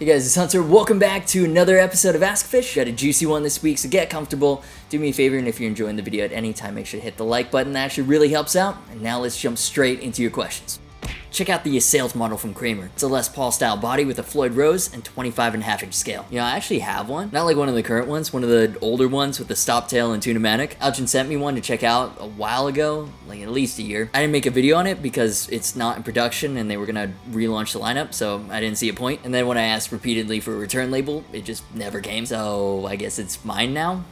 Hey guys, it's Hunter. Welcome back to another episode of Askgufish. Got a juicy one this week, so get comfortable. Do me a favor, and if you're enjoying the video at any time, make sure to hit the like button. That actually really helps out. And now let's jump straight into your questions. Check out the Assault model from Kramer. It's a Les Paul style body with a Floyd Rose and 25.5 inch scale. You know, I actually have one. Not like one of the current ones, one of the older ones with the stop tail and tunematic. Algin sent me one to check out a while ago, like at least a year. I didn't make a video on it because it's not in production and they were gonna relaunch the lineup, so I didn't see a point. And then when I asked repeatedly for a return label, it just never came. So I guess it's mine now.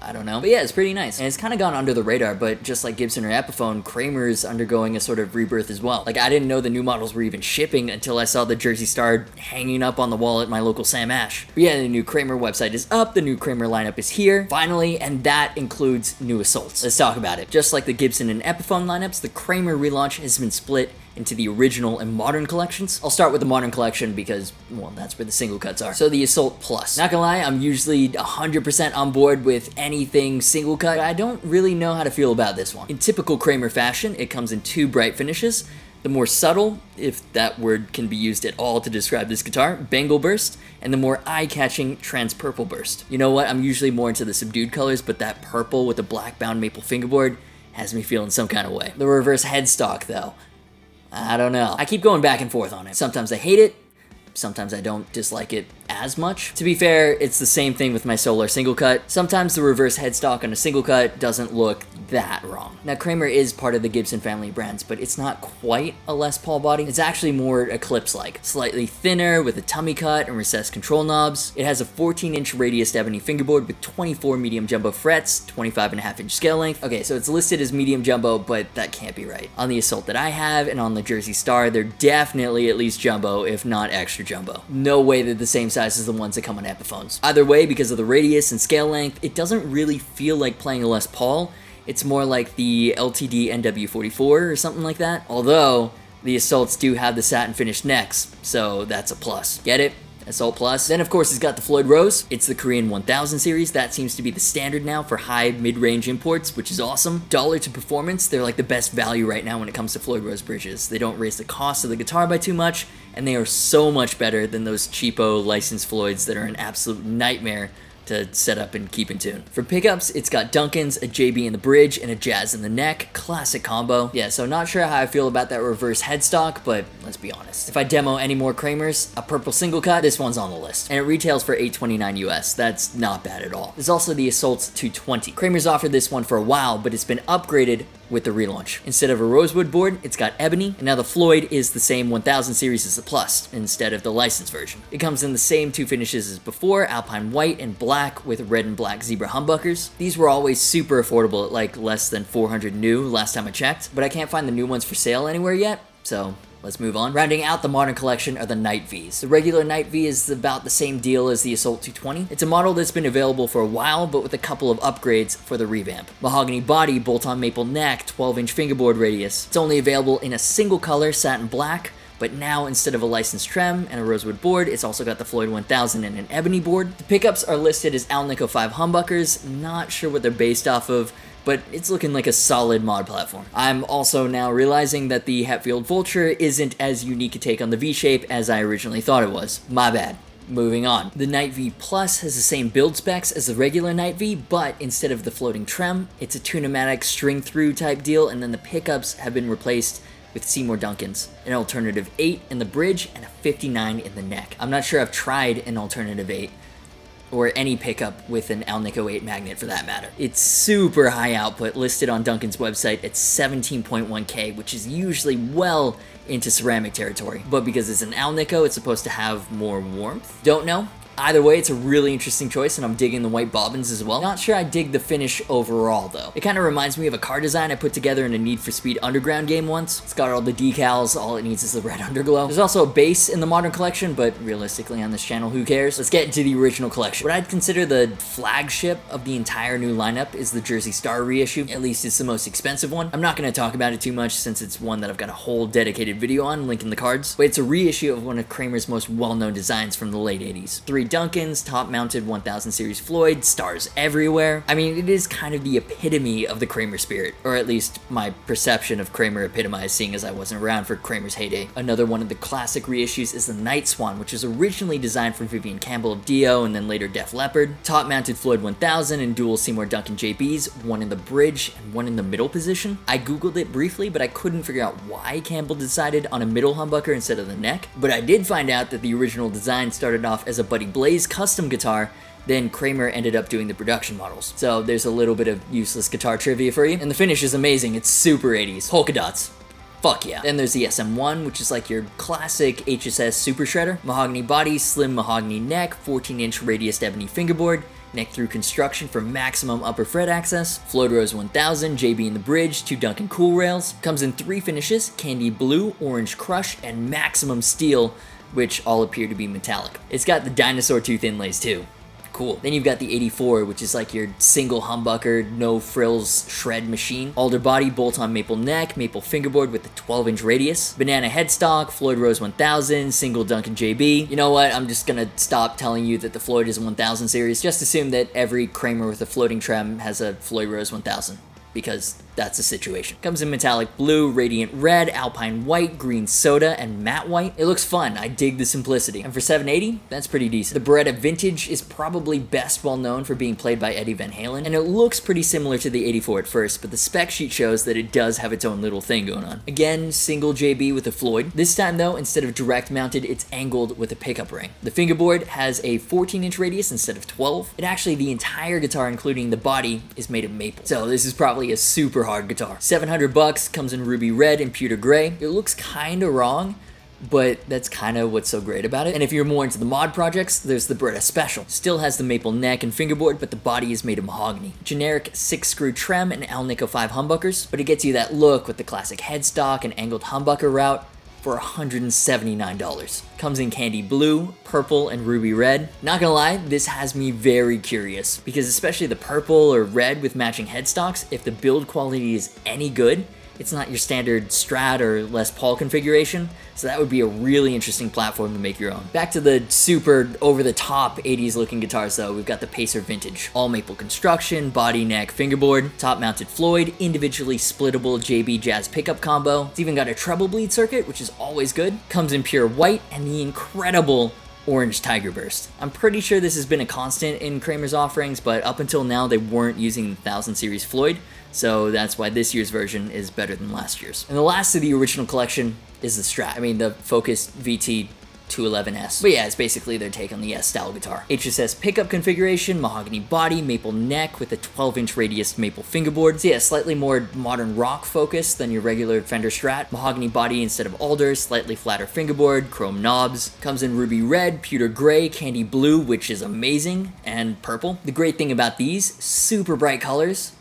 I don't know. But yeah, it's pretty nice. And it's kind of gone under the radar, but just like Gibson or Epiphone, Kramer's undergoing a sort of rebirth as well. Like, I didn't know the new models were even shipping until I saw the Jersey Star hanging up on the wall at my local Sam Ash. But yeah, the new Kramer website is up, the new Kramer lineup is here, finally, and that includes new Assaults. Let's talk about it. Just like the Gibson and Epiphone lineups, the Kramer relaunch has been split into the original and modern collections. I'll start with the modern collection because, well, that's where the single cuts are. So the Assault Plus. Not gonna lie, I'm usually 100% on board with anything single cut, but I don't really know how to feel about this one. In typical Kramer fashion, it comes in two bright finishes. The more subtle, if that word can be used at all to describe this guitar, Bengal Burst, and the more eye-catching Trans Purple Burst. You know what, I'm usually more into the subdued colors, but that purple with the black bound maple fingerboard has me feeling some kind of way. The reverse headstock, though, I don't know. I keep going back and forth on it. Sometimes I hate it, sometimes I don't dislike it as much. To be fair, it's the same thing with my Solar single cut. Sometimes the reverse headstock on a single cut doesn't look that wrong. Now, Kramer is part of the Gibson family of brands, but it's not quite a Les Paul body. It's actually more Eclipse-like. Slightly thinner with a tummy cut and recessed control knobs. It has a 14-inch radiused ebony fingerboard with 24 medium jumbo frets, 25.5 inch scale length. Okay, so it's listed as medium jumbo, but that can't be right. On the Assault that I have and on the Jersey Star, they're definitely at least jumbo, if not extra jumbo. No way they're the same size as the ones that come on Epiphones. Either way, because of the radius and scale length, it doesn't really feel like playing a Les Paul. It's more like the LTD NW44 or something like that. Although, the Assaults do have the satin finished necks, so that's a plus. Get it? Assault Plus. Then of course it's got the Floyd Rose. It's the Korean 1000 series. That seems to be the standard now for high mid-range imports, which is awesome. Dollar to performance, they're like the best value right now when it comes to Floyd Rose bridges. They don't raise the cost of the guitar by too much, and they are so much better than those cheapo licensed Floyds that are an absolute nightmare to set up and keep in tune. For pickups, it's got Duncan's, a JB in the bridge, and a Jazz in the neck. Classic combo. Yeah, so not sure how I feel about that reverse headstock, but let's be honest. If I demo any more Kramers, a purple single cut, this one's on the list. And it retails for $829 US. That's not bad at all. There's also the Assault 220. Kramer's offered this one for a while, but it's been upgraded with the relaunch. Instead of a rosewood board, it's got ebony, and now the Floyd is the same 1000 series as the Plus, instead of the licensed version. It comes in the same two finishes as before, Alpine white and black with red and black zebra humbuckers. These were always super affordable at like less than 400 new last time I checked, but I can't find the new ones for sale anywhere yet, so let's move on. Rounding out the modern collection are the Night Vs. The regular Night V is about the same deal as the Assault 220. It's a model that's been available for a while, but with a couple of upgrades for the revamp. Mahogany body, bolt-on maple neck, 12-inch fingerboard radius. It's only available in a single color, satin black, but now instead of a licensed trem and a rosewood board, it's also got the Floyd 1000 and an ebony board. The pickups are listed as Alnico 5 humbuckers. Not sure what they're based off of, but it's looking like a solid mod platform. I'm also now realizing that the Hatfield Vulture isn't as unique a take on the V-shape as I originally thought it was. My bad. Moving on. The Night V Plus has the same build specs as the regular Night V, but instead of the floating trem, it's a tunematic string-through type deal, and then the pickups have been replaced with Seymour Duncan's, an alternative 8 in the bridge and a 59 in the neck. I'm not sure I've tried an alternative 8, or any pickup with an Alnico 8 magnet for that matter. It's super high output, listed on Duncan's website at 17.1K, which is usually well into ceramic territory. But because it's an Alnico, it's supposed to have more warmth? Don't know. Either way, it's a really interesting choice, and I'm digging the white bobbins as well. Not sure I dig the finish overall, though. It kind of reminds me of a car design I put together in a Need for Speed Underground game once. It's got all the decals, all it needs is the red underglow. There's also a bass in the modern collection, but realistically on this channel, who cares? Let's get into the original collection. What I'd consider the flagship of the entire new lineup is the Jersey Star reissue. At least it's the most expensive one. I'm not going to talk about it too much since it's one that I've got a whole dedicated video on, link in the cards. But it's a reissue of one of Kramer's most well-known designs from the late 80s. 3 Duncans, top-mounted 1000 series Floyd, stars everywhere. I mean, it is kind of the epitome of the Kramer spirit, or at least my perception of Kramer epitomized, seeing as I wasn't around for Kramer's heyday. Another one of the classic reissues is the Night Swan, which was originally designed for Vivian Campbell of Dio and then later Def Leppard. Top-mounted Floyd 1000 and dual Seymour Duncan JBs, one in the bridge and one in the middle position. I googled it briefly, but I couldn't figure out why Campbell decided on a middle humbucker instead of the neck. But I did find out that the original design started off as a Buddy Blaze custom guitar, then Kramer ended up doing the production models. So there's a little bit of useless guitar trivia for you. And the finish is amazing, it's super 80s. Polka dots. Fuck yeah. Then there's the SM1, which is like your classic HSS super shredder. Mahogany body, slim mahogany neck, 14-inch radius ebony fingerboard, neck through construction for maximum upper fret access. Floyd Rose 1000, JB in the bridge, 2 Duncan cool rails. Comes in 3 finishes, candy blue, orange crush, and maximum steel, which all appear to be metallic. It's got the dinosaur tooth inlays too. Cool. Then you've got the 84, which is like your single humbucker, no frills shred machine. Alder body, bolt-on maple neck, maple fingerboard with the 12-inch radius. Banana headstock, Floyd Rose 1000, single Duncan JB. You know what? I'm just gonna stop telling you that the Floyd is a 1000 series. Just assume that every Kramer with a floating trem has a Floyd Rose 1000. Because that's the situation. Comes in metallic blue, radiant red, alpine white, green soda, and matte white. It looks fun. I dig the simplicity. And for $780, that's pretty decent. The Beretta Vintage is probably best well known for being played by Eddie Van Halen, and it looks pretty similar to the 84 at first, but the spec sheet shows that it does have its own little thing going on. Again, single JB with a Floyd. This time though, instead of direct mounted, it's angled with a pickup ring. The fingerboard has a 14-inch radius instead of 12. And actually the entire guitar, including the body, is made of maple. So this is probably a super hard guitar. $700, comes in ruby red and pewter gray. It looks kinda wrong, but that's kinda what's so great about it. And if you're more into the mod projects, there's the Beretta Special. Still has the maple neck and fingerboard, but the body is made of mahogany. Generic 6-screw trem and Alnico 5 humbuckers, but it gets you that look with the classic headstock and angled humbucker route for $179. Comes in candy blue, purple, and ruby red. Not gonna lie, this has me very curious, because especially the purple or red with matching headstocks, if the build quality is any good, it's not your standard Strat or Les Paul configuration, so that would be a really interesting platform to make your own. Back to the super over-the-top 80s looking guitars though, we've got the Pacer Vintage. All maple construction, body, neck, fingerboard, top-mounted Floyd, individually splittable JB Jazz pickup combo. It's even got a treble bleed circuit, which is always good. Comes in pure white, and the incredible orange Tiger Burst. I'm pretty sure this has been a constant in Kramer's offerings, but up until now they weren't using the 1000 series Floyd, so that's why this year's version is better than last year's. And the last of the original collection is the Strat. I mean, the Focus VT 211S. But yeah, it's basically their take on the S-style guitar. HSS pickup configuration, mahogany body, maple neck with a 12-inch radius maple fingerboard. So yeah, slightly more modern rock focus than your regular Fender Strat. Mahogany body instead of alder, slightly flatter fingerboard, chrome knobs. Comes in ruby red, pewter gray, candy blue, which is amazing, and purple. The great thing about these super bright colors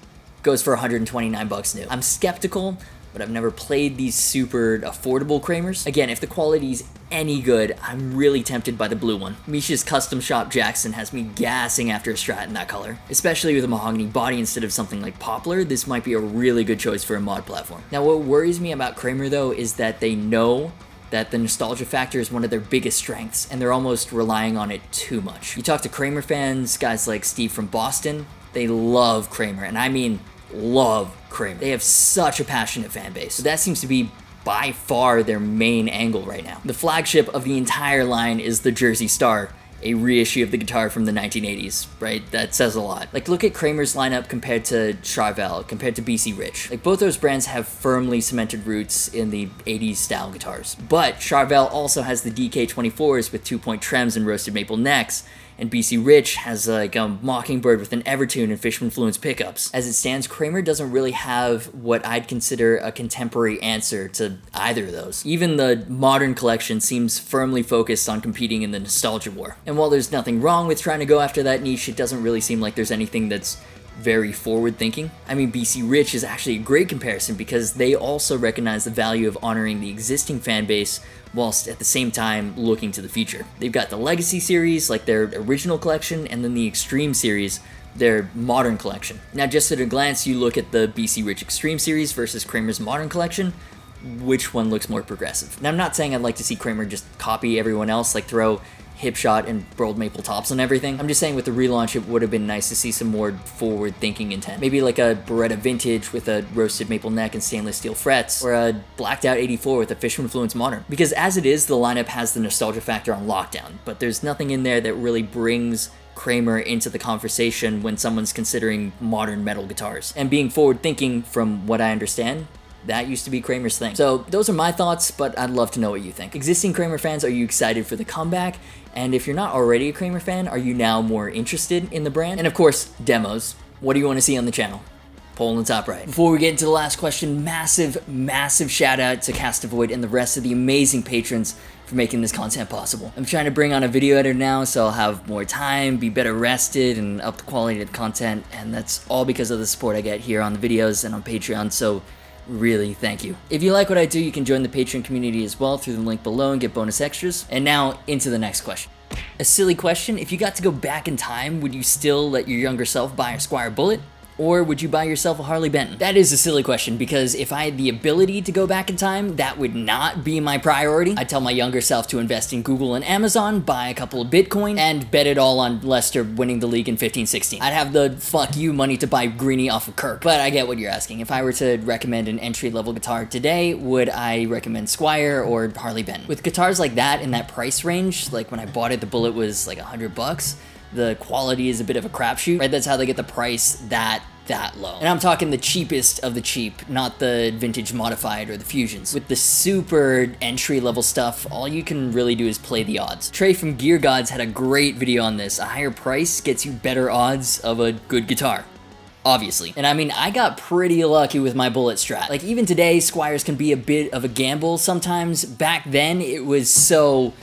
goes for $129 new. I'm skeptical, but I've never played these super affordable Kramers. Again, if the quality's any good, I'm really tempted by the blue one. Misha's Custom Shop Jackson has me gassing after a Strat in that color. Especially with a mahogany body instead of something like Poplar, this might be a really good choice for a mod platform. Now what worries me about Kramer though is that they know that the nostalgia factor is one of their biggest strengths, and they're almost relying on it too much. You talk to Kramer fans, guys like Steve from Boston, they love Kramer, and I mean love Kramer. They have such a passionate fan base. So that seems to be by far their main angle right now. The flagship of the entire line is the Jersey Star, a reissue of the guitar from the 1980s, right? That says a lot. Like, look at Kramer's lineup compared to Charvel, compared to BC Rich. Like, both those brands have firmly cemented roots in the 80s style guitars. But Charvel also has the DK24s with 2-point trems and roasted maple necks, and BC Rich has like a Mockingbird with an Evertune and Fishman Fluence pickups. As it stands, Kramer doesn't really have what I'd consider a contemporary answer to either of those. Even the modern collection seems firmly focused on competing in the nostalgia war. And while there's nothing wrong with trying to go after that niche, it doesn't really seem like there's anything that's very forward thinking. I mean, BC Rich is actually a great comparison because they also recognize the value of honoring the existing fan base whilst at the same time looking to the future. They've got the Legacy series, like their original collection, and then the Extreme series, their modern collection. Now, just at a glance, you look at the BC Rich Extreme series versus Kramer's modern collection, which one looks more progressive? Now, I'm not saying I'd like to see Kramer just copy everyone else, like throw hip shot and burled maple tops and everything. I'm just saying with the relaunch, it would have been nice to see some more forward thinking intent. Maybe like a Beretta Vintage with a roasted maple neck and stainless steel frets, or a blacked out 84 with a Fisher-influenced modern. Because as it is, the lineup has the nostalgia factor on lockdown, but there's nothing in there that really brings Kramer into the conversation when someone's considering modern metal guitars. And being forward thinking, from what I understand, that used to be Kramer's thing. So those are my thoughts, but I'd love to know what you think. Existing Kramer fans, are you excited for the comeback? And if you're not already a Kramer fan, are you now more interested in the brand? And of course, demos. What do you want to see on the channel? Poll in the top right. Before we get into the last question, massive shout out to Castavoid and the rest of the amazing patrons for making this content possible. I'm trying to bring on a video editor now, so I'll have more time, be better rested, and up the quality of the content, and that's all because of the support I get here on the videos and on Patreon, so really, thank you. If you like what I do, you can join the Patreon community as well through the link below and get bonus extras. And now, into the next question. A silly question, if you got to go back in time, would you still let your younger self buy a Squier Bullet? Or would you buy yourself a Harley Benton? That is a silly question, because if I had the ability to go back in time, that would not be my priority. I'd tell my younger self to invest in Google and Amazon, buy a couple of Bitcoin, and bet it all on Leicester winning the league in 15-16. I'd have the fuck you money to buy Greenie off of Kirk. But I get what you're asking. If I were to recommend an entry-level guitar today, would I recommend Squier or Harley Benton? With guitars like that in that price range, like when I bought it, the Bullet was like $100. The quality is a bit of a crapshoot, right? That's how they get the price that low. And I'm talking the cheapest of the cheap, not the vintage modified or the fusions. With the super entry-level stuff, all you can really do is play the odds. Trey from Gear Gods had a great video on this. A higher price gets you better odds of a good guitar. Obviously. And I mean, I got pretty lucky with my Bullet Strat. Like, even today, Squiers can be a bit of a gamble sometimes. Back then, it was so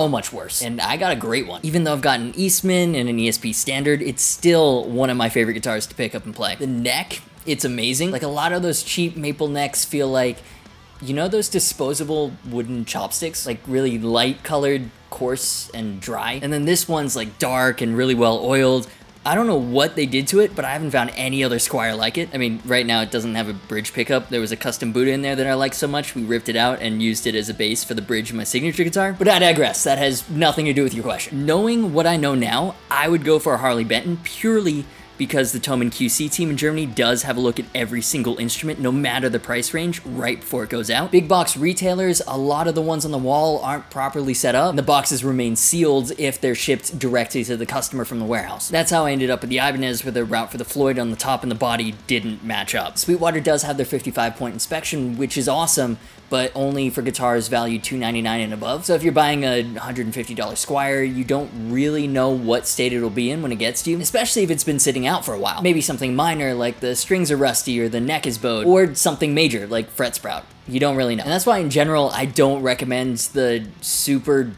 much worse, and I got a great one. Even though I've got an Eastman and an ESP Standard, it's still one of my favorite guitars to pick up and play. The neck, it's amazing. Like, a lot of those cheap maple necks feel like, you know those disposable wooden chopsticks? Like really light colored, coarse, and dry? And then this one's like dark and really well oiled. I don't know what they did to it, but I haven't found any other Squier like it. I mean, right now it doesn't have a bridge pickup. There was a custom Buddha in there that I like so much, we ripped it out and used it as a base for the bridge of my signature guitar. But I digress, that has nothing to do with your question. Knowing what I know now, I would go for a Harley Benton purely because the Thomann QC team in Germany does have a look at every single instrument, no matter the price range, right before it goes out. Big box retailers, a lot of the ones on the wall aren't properly set up, and the boxes remain sealed if they're shipped directly to the customer from the warehouse. That's how I ended up with the Ibanez, where the route for the Floyd on the top and the body didn't match up. Sweetwater does have their 55-point inspection, which is awesome, but only for guitars valued $299 and above. So if you're buying a $150 Squier, you don't really know what state it'll be in when it gets to you, especially if it's been sitting out for a while. Maybe something minor like the strings are rusty or the neck is bowed, or something major like fret sprout. You don't really know. And that's why in general, I don't recommend the super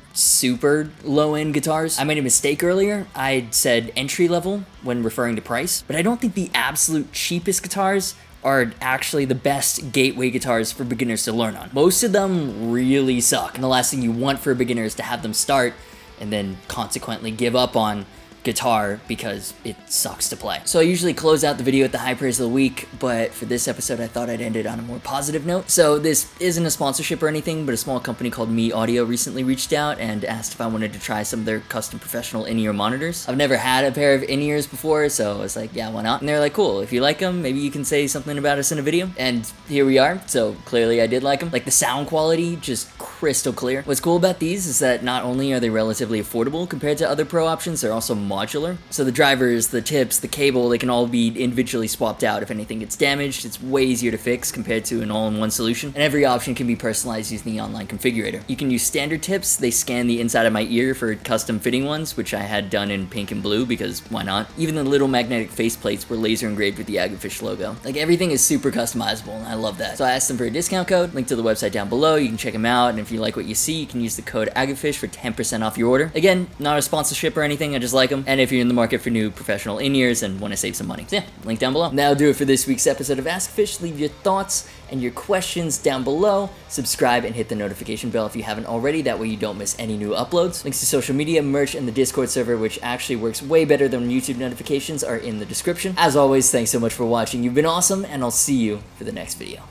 low-end guitars. I made a mistake earlier. I said entry level when referring to price, but I don't think the absolute cheapest guitars are actually the best gateway guitars for beginners to learn on. Most of them really suck, and the last thing you want for a beginner is to have them start and then consequently give up on guitar because it sucks to play. So I usually close out the video with the high praise of the week, but for this episode I thought I'd end it on a more positive note. So this isn't a sponsorship or anything, but a small company called MEE Audio recently reached out and asked if I wanted to try some of their custom professional in-ear monitors. I've never had a pair of in-ears before, so I was like, yeah, why not? And they're like, cool, if you like them, maybe you can say something about us in a video. And here we are, so clearly I did like them. Like, the sound quality, just crystal clear. What's cool about these is that not only are they relatively affordable compared to other pro options, they're also modular. So the drivers, the tips, the cable, they can all be individually swapped out if anything gets damaged. It's way easier to fix compared to an all-in-one solution. And every option can be personalized using the online configurator. You can use standard tips. They scan the inside of my ear for custom fitting ones, which I had done in pink and blue because why not? Even the little magnetic faceplates were laser engraved with the Agufish logo. Like, everything is super customizable, and I love that. So I asked them for a discount code, link to the website down below. You can check them out, and if you like what you see, you can use the code Agufish for 10% off your order. Again, not a sponsorship or anything, I just like them. And if you're in the market for new professional in-ears and want to save some money. So yeah, link down below. That'll do it for this week's episode of AskGufish. Leave your thoughts and your questions down below. Subscribe and hit the notification bell if you haven't already. That way you don't miss any new uploads. Links to social media, merch, and the Discord server, which actually works way better than YouTube notifications, are in the description. As always, thanks so much for watching. You've been awesome, and I'll see you for the next video.